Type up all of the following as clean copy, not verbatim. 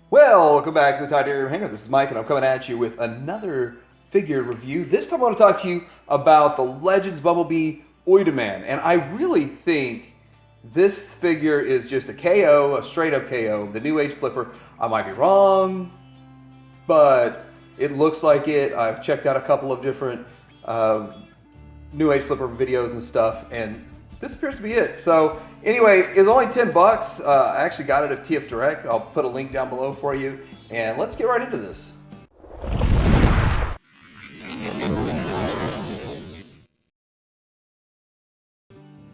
Well, welcome back to the Titanium Hangar. This is Mike, and I'm coming at you with another figure review. This time I want to talk to you about the Legends Bumblebee Uldaman. And I really think this figure is just a KO, a straight-up KO, the Newage Flipper. I might be wrong, but it looks like it. I've checked out a couple of different Newage Flipper videos and stuff, and this appears to be it. So anyway, it's only 10 bucks. I actually got it at TF Direct. I'll put a link down below for you, and let's get right into this.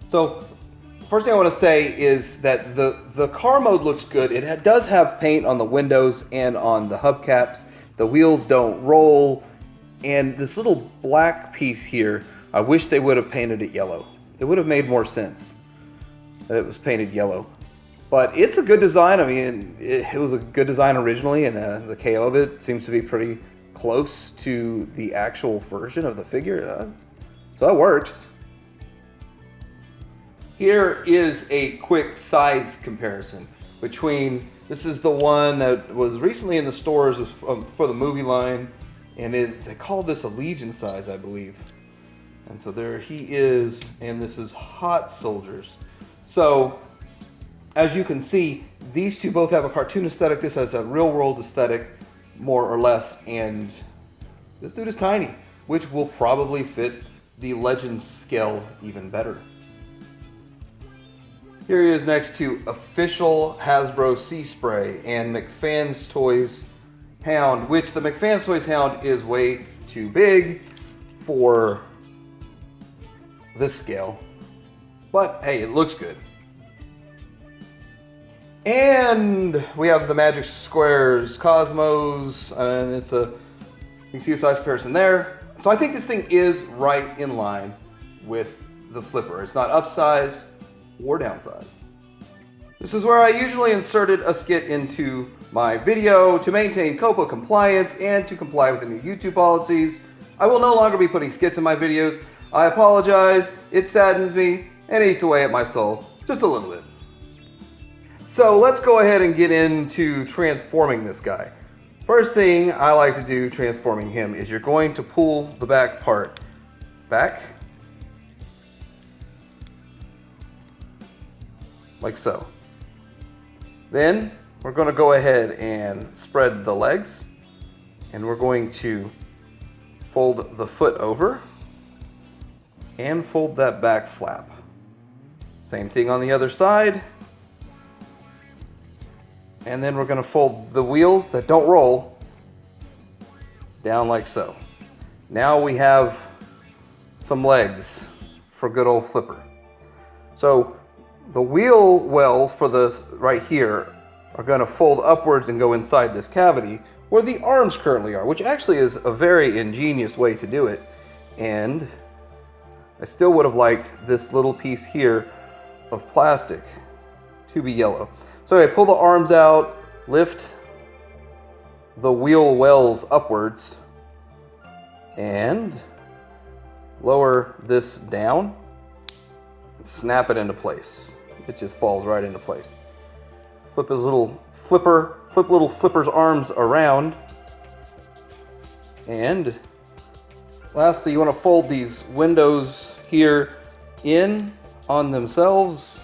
So first thing I want to say is that the car mode looks good. It does have paint on the windows and on the hubcaps. The wheels don't roll, and this little black piece here, I wish they would have painted it yellow. It would have made more sense that it was painted yellow. But it's a good design. I mean, it was a good design originally, and the KO of it seems to be pretty close to the actual version of the figure. So that works. Here is a quick size comparison between, this is the one that was recently in the stores for the movie line, and they called this a Legion size, I believe. And so there he is, and this is Hot Soldiers. So, as you can see, these two both have a cartoon aesthetic. This has a real world aesthetic, more or less, and this dude is tiny, which will probably fit the Legends scale even better. Here he is next to official Hasbro Sea Spray and McFan's Toys Hound, which the McFan's Toys Hound is way too big for this scale, but hey, it looks good. And we have the Magic Squares Cosmos, and you can see a size comparison there. So I think this thing is right in line with the Flipper. It's not upsized or downsized. This is where I usually inserted a skit into my video to maintain COPPA compliance and to comply with the new YouTube policies. I will no longer be putting skits in my videos. I apologize, it saddens me, and eats away at my soul, just a little bit. So let's go ahead and get into transforming this guy. First thing I like to do transforming him is you're going to pull the back part back, like so. Then we're going to go ahead and spread the legs, and we're going to fold the foot over and fold that back flap. Same thing on the other side. And then we're going to fold the wheels that don't roll down like so. Now we have some legs for good old Flipper. So the wheel wells for the right here are going to fold upwards and go inside this cavity where the arms currently are, which actually is a very ingenious way to do it. And I still would have liked this little piece here of plastic to be yellow. So I pull the arms out, lift the wheel wells upwards, and lower this down, snap it into place. It just falls right into place. Flip little Flipper's arms around, and lastly, you want to fold these windows here in on themselves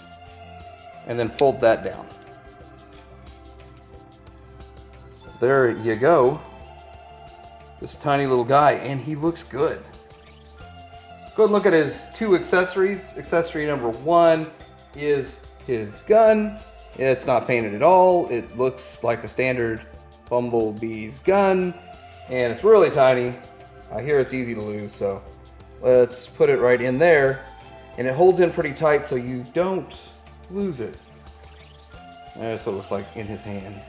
and then fold that down. There you go. This tiny little guy, and he looks good. Go and look at his two accessories. Accessory number one is his gun. It's not painted at all. It looks like a standard Bumblebee's gun, and it's really tiny. I hear it's easy to lose, so let's put it right in there. And it holds in pretty tight so you don't lose it. That's what it looks like in his hand.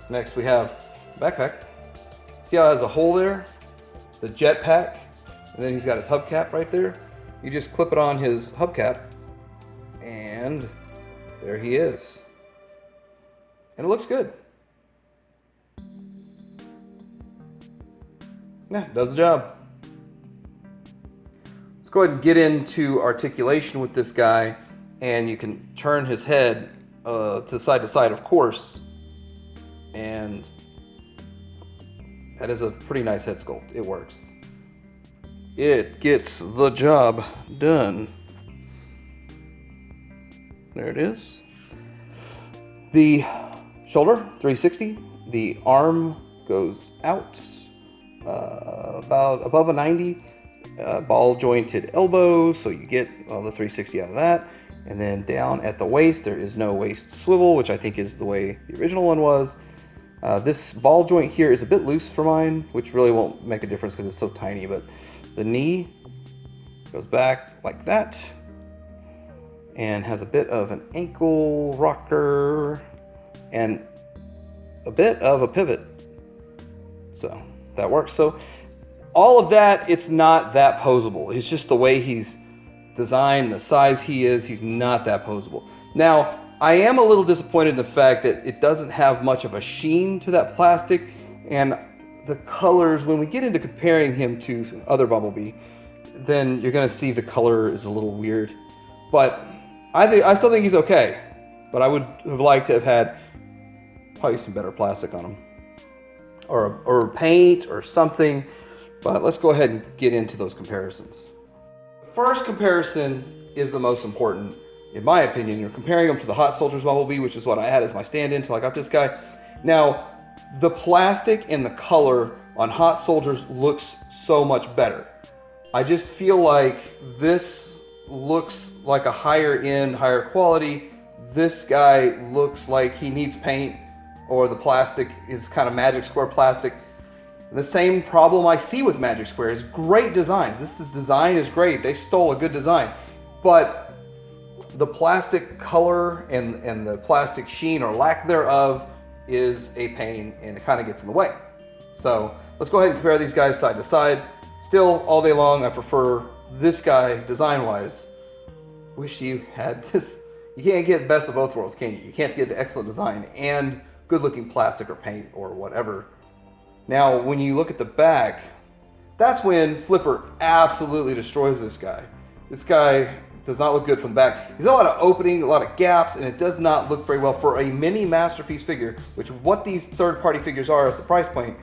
Next we have backpack. See how it has a hole there? The jetpack. And then he's got his hubcap right there. You just clip it on his hubcap, and there he is. And it looks good. Yeah, does the job. Let's go ahead and get into articulation with this guy, and you can turn his head to side, of course. And that is a pretty nice head sculpt. It works. It gets the job done. There it is. The shoulder, 360. The arm goes out about above a 90. Ball jointed elbow, so you get the 360 out of that. And then down at the waist, there is no waist swivel, which I think is the way the original one was. This ball joint here is a bit loose for mine, which really won't make a difference because it's so tiny, but the knee goes back like that and has a bit of an ankle rocker and a bit of a pivot. So that works. So all of that, it's not that posable. It's just the way he's designed, the size he is, he's not that posable. Now, I am a little disappointed in the fact that it doesn't have much of a sheen to that plastic, and the colors, when we get into comparing him to other Bumblebee, then you're gonna see the color is a little weird. But I still think he's okay, but I would have liked to have had probably some better plastic on him, or paint or something. But let's go ahead and get into those comparisons. The first comparison is the most important, in my opinion. You're comparing them to the Hot Soldiers Bumblebee, which is what I had as my stand-in until I got this guy. Now, the plastic and the color on Hot Soldiers looks so much better. I just feel like this looks like a higher end, higher quality. This guy looks like he needs paint, or the plastic is kind of Magic Square plastic. The same problem I see with Magic Square is great designs. Design is great. They stole a good design. But the plastic color and the plastic sheen or lack thereof is a pain, and it kind of gets in the way. So let's go ahead and compare these guys side to side. Still, all day long, I prefer this guy design-wise. Wish you had this. You can't get best of both worlds, can you? You can't get the excellent design and good-looking plastic or paint or whatever. Now, when you look at the back, that's when Flipper absolutely destroys this guy. This guy does not look good from the back. He's got a lot of opening, a lot of gaps, and it does not look very well for a mini masterpiece figure, which what these third-party figures are at the price point.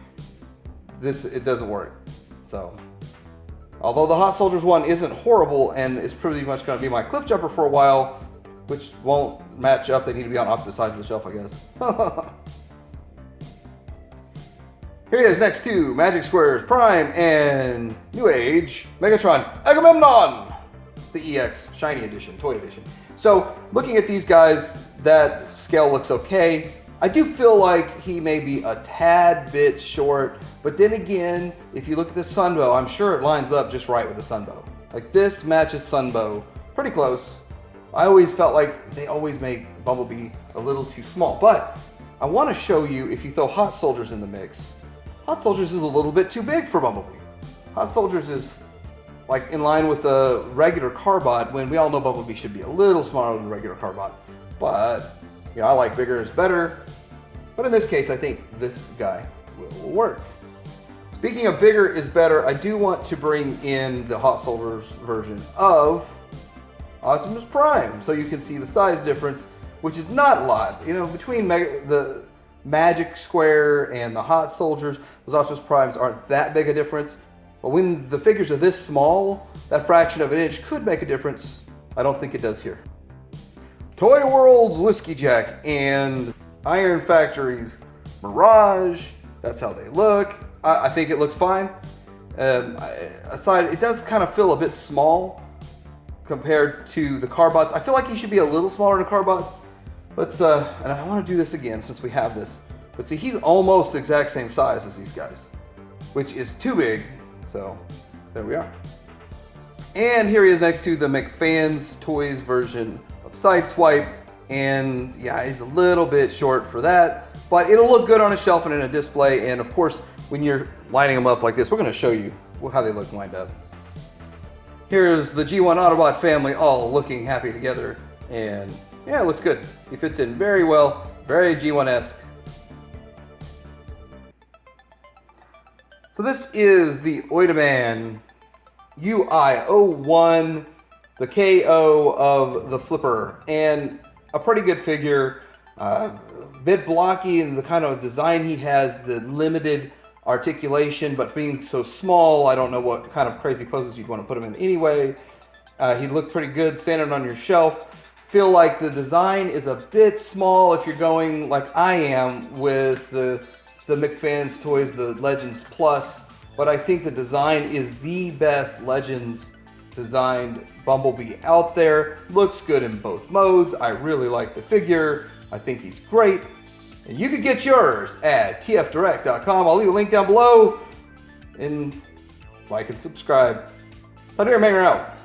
It doesn't work. So, although the Hot Soldiers one isn't horrible and is pretty much going to be my cliff jumper for a while, which won't match up. They need to be on opposite sides of the shelf, I guess. Here he is next to Magic Squares Prime and Newage Megatron Agamemnon, the EX Shiny Edition, Toy Edition. So looking at these guys, that scale looks okay. I do feel like he may be a tad bit short, but then again, if you look at the Sunbow, I'm sure it lines up just right with the Sunbow. Like this matches Sunbow pretty close. I always felt like they always make Bumblebee a little too small, but I want to show you, if you throw Hot Soldiers in the mix, Hot Soldiers is a little bit too big for Bumblebee. Hot Soldiers is like in line with a regular Carbot, when we all know Bumblebee should be a little smaller than regular Carbot. But, you know, I like bigger is better. But in this case, I think this guy will work. Speaking of bigger is better, I do want to bring in the Hot Soldiers version of Optimus Prime, so you can see the size difference, which is not a lot. You know, between the Magic Square and the Hot Soldiers, those Optimus Primes aren't that big a difference. But when the figures are this small, that fraction of an inch could make a difference. I don't think it does here. Toy World's Whiskey Jack and Iron Factory's Mirage, that's how they look. I think it looks fine. It does kind of feel a bit small compared to the Carbots. I feel like he should be a little smaller than a Carbot. And I want to do this again since we have this. But see, he's almost the exact same size as these guys, which is too big. So there we are. And here he is next to the McFans Toys version of Sideswipe. And yeah, he's a little bit short for that, but it'll look good on a shelf and in a display. And of course, when you're lining them up like this, we're going to show you how they look lined up. Here's the G1 Autobot family all looking happy together. And yeah, it looks good. He fits in very well, very G1-esque. So this is the Uldaman UI01, the KO of the Flipper. And a pretty good figure. Bit blocky in the kind of design he has, the limited articulation, but being so small, I don't know what kind of crazy poses you'd want to put him in anyway. He looked pretty good standing on your shelf. Feel like the design is a bit small if you're going like I am with the McFans toys, the Legends Plus, but I think the design is the best Legends designed Bumblebee out there. Looks good in both modes. I really like the figure. I think he's great. And you can get yours at tfdirect.com. I'll leave a link down below. And like and subscribe. Later, hang out.